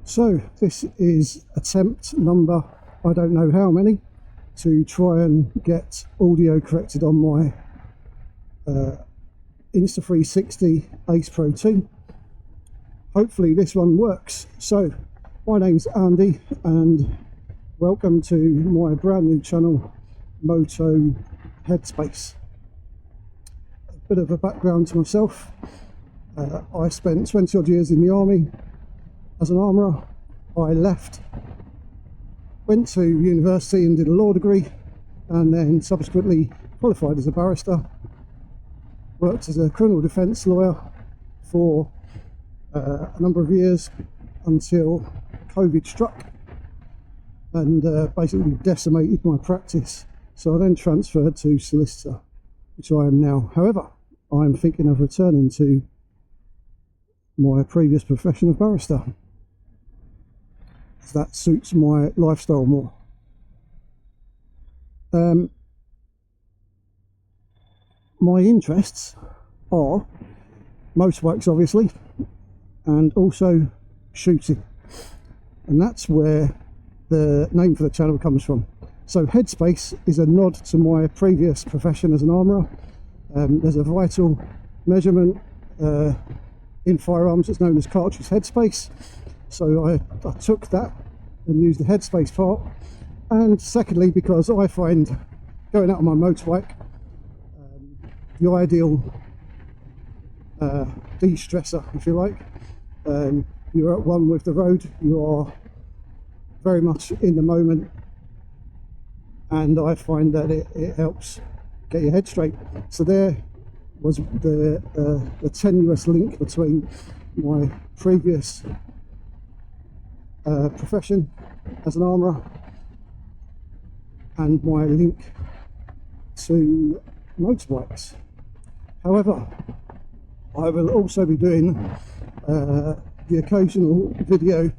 So this is attempt number, I don't know how many, to try and get audio corrected on my Insta360 Ace Pro 2. Hopefully this one works. So my name's Andy and welcome to my brand new channel, Moto Headspace. A bit of a background to myself. I spent 20 odd years in the army as an armourer. I left, went to university and did a law degree, and then subsequently qualified as a barrister. Worked as a criminal defence lawyer for a number of years until COVID struck and basically decimated my practice. So I then transferred to solicitor, which I am now. However, I'm thinking of returning to my previous profession of barrister. That suits my lifestyle more. My interests are motorbikes, obviously, and also shooting, and that's where the name for the channel comes from. So Headspace is a nod to my previous profession as an armourer. There's a vital measurement in firearms that's known as cartridge headspace. So I took that and used the headspace part. And secondly, because I find going out on my motorbike the ideal de-stressor, if you like. You're at one with the road, you are very much in the moment, and I find that it helps get your head straight. So there was the tenuous link between my previous profession as an armourer and my link to motorbikes. However, I will also be doing the occasional video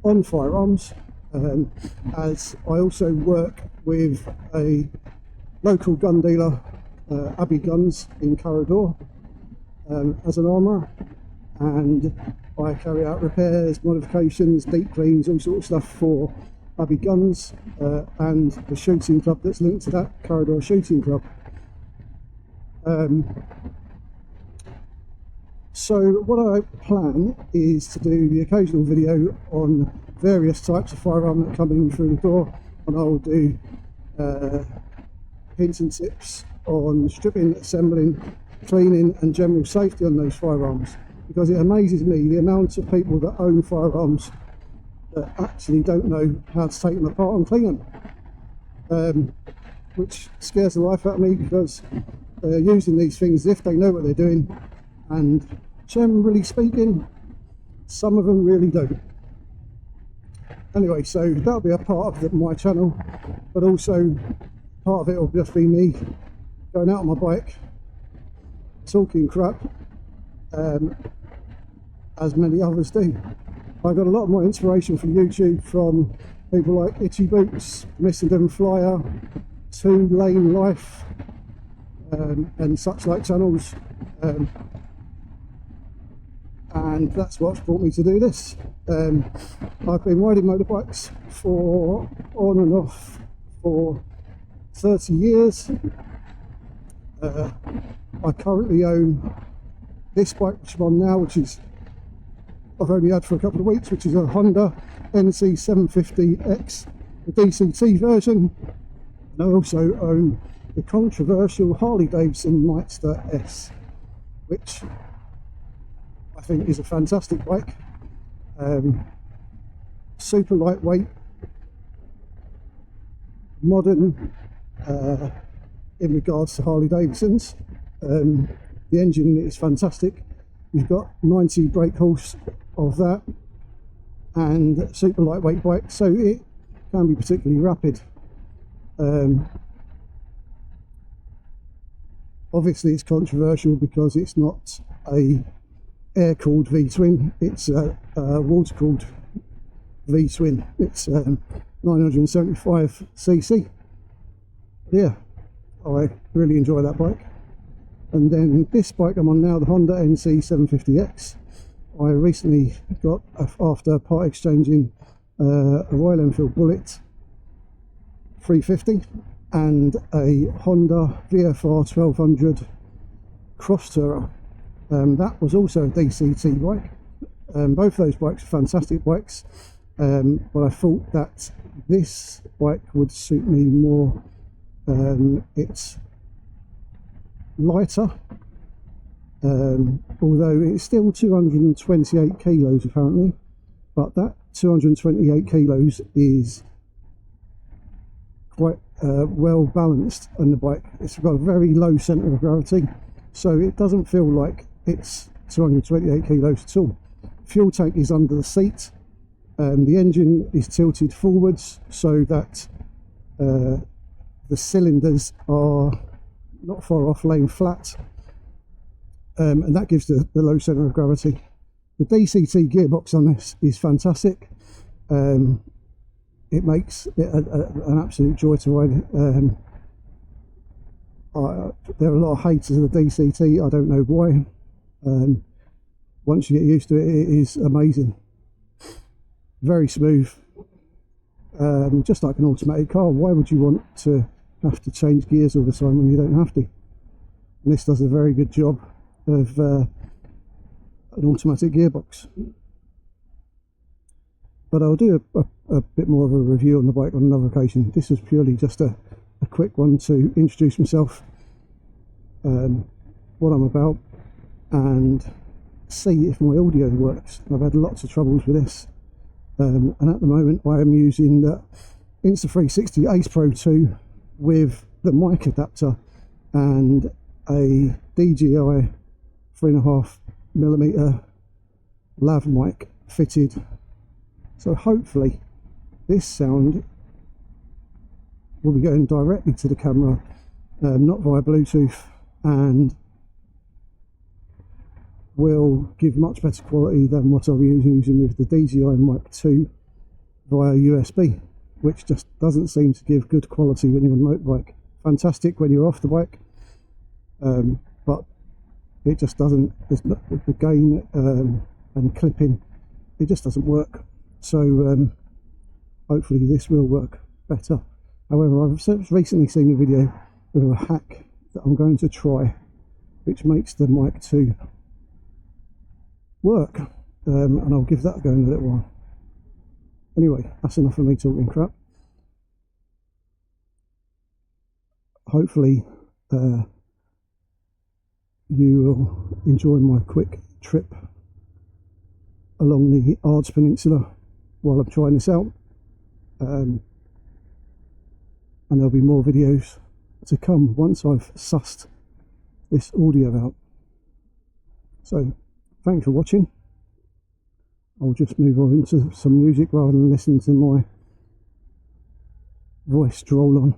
on firearms, as I also work with a local gun dealer, Abbey Guns in Corridor, as an armourer, and I carry out repairs, modifications, deep cleans, all sorts of stuff for Abbey Guns and the shooting club that's linked to that, Corridor Shooting Club. So what I plan is to do the occasional video on various types of firearm that come in through the door, and I'll do hints and tips on stripping, assembling, cleaning and general safety on those firearms, because it amazes me the amount of people that own firearms that actually don't know how to take them apart and clean them, which scares the life out of me, because they're using these things as if they know what they're doing, and generally speaking, some of them really don't. Anyway, so that'll be a part of my channel, but also part of it will just be me going out on my bike, talking crap, as many others do. I got a lot of my inspiration from YouTube, from people like Itchy Boots, Missing Flyer, 2 Lane Life, and such like channels, and that's what's brought me to do this. I've been riding motorbikes for on and off for 30 years. I currently own this bike which I'm on now, which is I've only had for a couple of weeks, which is a Honda NC750X DCT version, and I also own the controversial Harley-Davidson Nightster S, which I think is a fantastic bike. Super lightweight, modern in regards to Harley-Davidsons. The engine is fantastic. You've got 90 brake horse of that, and super lightweight bike, so it can be particularly rapid. Obviously it's controversial because it's not a air-cooled V-twin, it's a water-cooled V-twin. It's 975cc. Yeah, I really enjoy that bike. And then this bike I'm on now, the Honda NC750X, I recently got, after part exchanging a Royal Enfield Bullet 350 and a Honda VFR 1200 Cross Tourer. That was also a DCT bike. Both those bikes are fantastic bikes, but I thought that this bike would suit me more. It's lighter, although it's still 228 kilos apparently, but that 228 kilos is quite well balanced on the bike. It's got a very low centre of gravity, so it doesn't feel like it's 228 kilos at all. Fuel tank is under the seat. The engine is tilted forwards so that the cylinders are not far off, laying flat, and that gives the low centre of gravity. The DCT gearbox on this is fantastic. It makes it an absolute joy to ride. There are a lot of haters of the DCT. I don't know why. Once you get used to it, it is amazing. Very smooth, just like an automatic car. Why would you want to have to change gears all the time when you don't have to? And this does a very good job of an automatic gearbox. But I'll do a bit more of a review on the bike on another occasion. This was purely just a quick one to introduce myself, what I'm about, and see if my audio works. I've had lots of troubles with this, and at the moment I am using the Insta360 Ace Pro 2 with the mic adapter and a DJI 3.5mm Lav mic fitted. So hopefully this sound will be going directly to the camera, not via Bluetooth, and will give much better quality than what I'll be using with the DJI Mic 2 via USB, which just doesn't seem to give good quality when you're on a motorbike. Fantastic when you're off the bike, but it just doesn't, the gain and clipping, it just doesn't work. So hopefully this will work better. However, I've recently seen a video with a hack that I'm going to try, which makes the Mic 2 work, and I'll give that a go in a little while. Anyway, that's enough of me talking crap. Hopefully you will enjoy my quick trip along the Ards Peninsula while I'm trying this out, and there'll be more videos to come once I've sussed this audio out. So thanks for watching. I'll just move on into some music rather than listen to my voice droll on.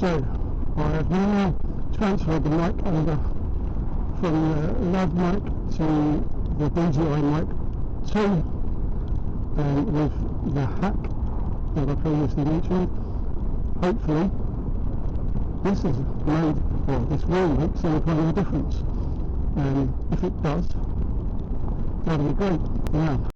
So I have now transferred the mic over from the Lav mic to the DJI Mic 2 with the hack that I previously mentioned. Hopefully this will make some kind of difference, and if it does, that'll be great. Now